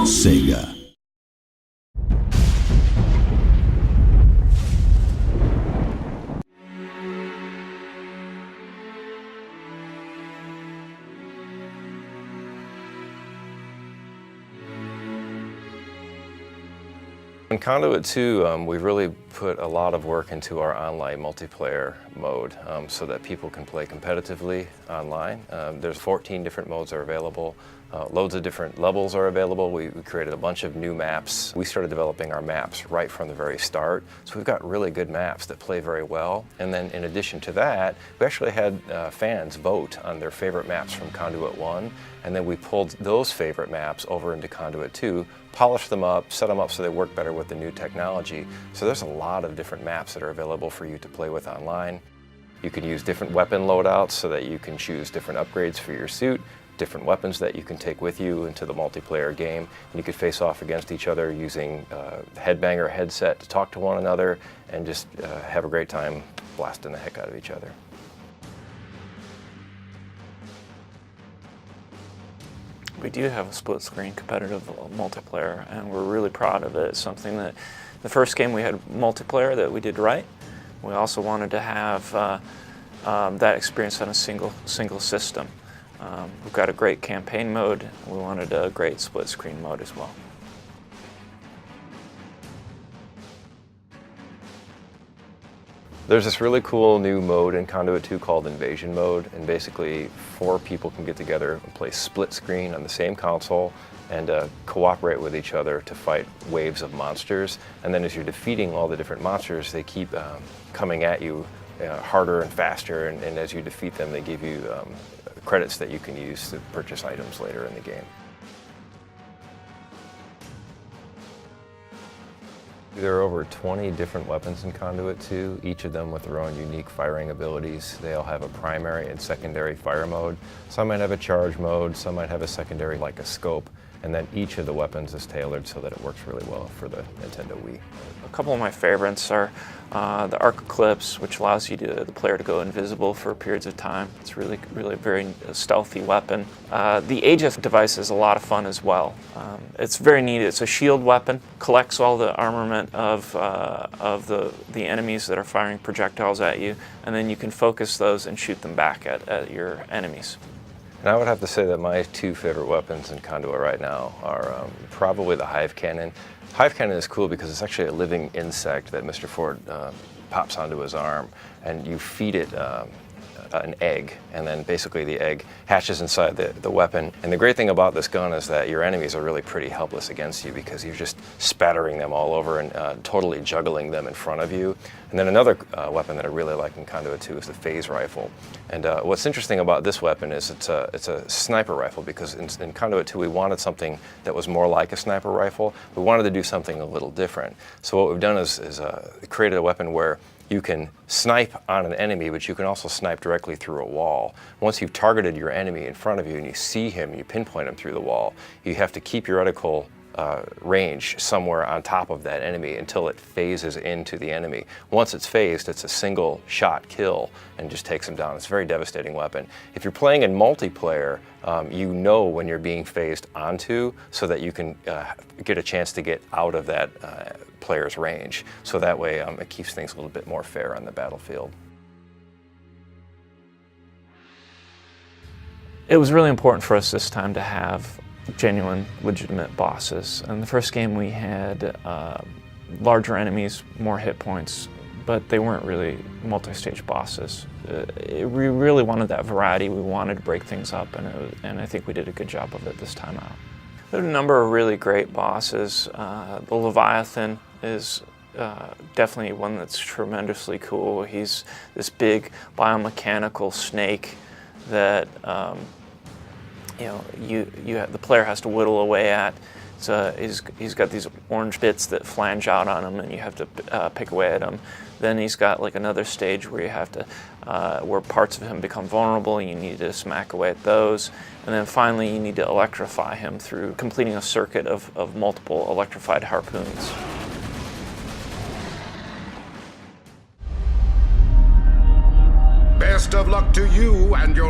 Sega. In Conduit 2, we really put a lot of work into our online multiplayer mode so that people can play competitively online. There's 14 different modes that are available. Loads of different levels are available. We created a bunch of new maps. We started developing our maps right from the very start. So we've got really good maps that play very well. And then in addition to that, we actually had fans vote on their favorite maps from Conduit 1. And then we pulled those favorite maps over into Conduit 2, polished them up, set them up so they work better with the new technology. So there's a lot of different maps that are available for you to play with online. You can use different weapon loadouts so that you can choose different upgrades for your suit, different weapons that you can take with you into the multiplayer game. And you could face off against each other using the headbanger headset to talk to one another and just have a great time blasting the heck out of each other. We do have a split-screen competitive multiplayer, and we're really proud of it. It's something that the first game we had multiplayer that we did right. We also wanted to have that experience on a single system. We've got a great campaign mode. We wanted a great split-screen mode as well. There's this really cool new mode in Conduit 2 called Invasion Mode, and basically 4 people can get together and play split screen on the same console and cooperate with each other to fight waves of monsters. And then as you're defeating all the different monsters, they keep coming at you harder and faster, and as you defeat them, they give you credits that you can use to purchase items later in the game. There are over 20 different weapons in Conduit 2, each of them with their own unique firing abilities. They all have a primary and secondary fire mode. Some might have a charge mode, some might have a secondary like a scope, and then each of the weapons is tailored so that it works really well for the Nintendo Wii. A couple of my favorites are the Arc Eclipse, which allows the player to go invisible for periods of time. It's really a very stealthy weapon. The Aegis device is a lot of fun as well. It's very neat. It's a shield weapon, collects all the armament of the enemies that are firing projectiles at you, and then you can focus those and shoot them back at your enemies. And I would have to say that my 2 favorite weapons in Conduit right now are probably the Hive Cannon. Hive Cannon is cool because it's actually a living insect that Mr. Ford pops onto his arm, and you feed it an egg, and then basically the egg hatches inside the weapon. And the great thing about this gun is that your enemies are really pretty helpless against you because you're just spattering them all over and totally juggling them in front of you. And then another weapon that I really like in Conduit 2 is the phase rifle. And what's interesting about this weapon is it's a sniper rifle, because in Conduit 2 we wanted something that was more like a sniper rifle. We wanted to do something a little different. So what we've done is created a weapon where you can snipe on an enemy, but you can also snipe directly through a wall. Once you've targeted your enemy in front of you and you see him, you pinpoint him through the wall, you have to keep your reticle range somewhere on top of that enemy until it phases into the enemy. Once it's phased, it's a single shot kill and just takes him down. It's a very devastating weapon. If you're playing in multiplayer, you know when you're being phased onto so that you can get a chance to get out of that player's range. So that way it keeps things a little bit more fair on the battlefield. It was really important for us this time to have genuine, legitimate bosses. In the first game we had larger enemies, more hit points, but they weren't really multi-stage bosses. We really wanted that variety. We wanted to break things up, and I think we did a good job of it this time out. There are a number of really great bosses. The Leviathan is definitely one that's tremendously cool. He's this big biomechanical snake that the player has to whittle away at. He's got these orange bits that flange out on him, and you have to pick away at him. Then he's got like another stage where you have to, where parts of him become vulnerable, and you need to smack away at those. And then finally, you need to electrify him through completing a circuit of multiple electrified harpoons. Best of luck to you and your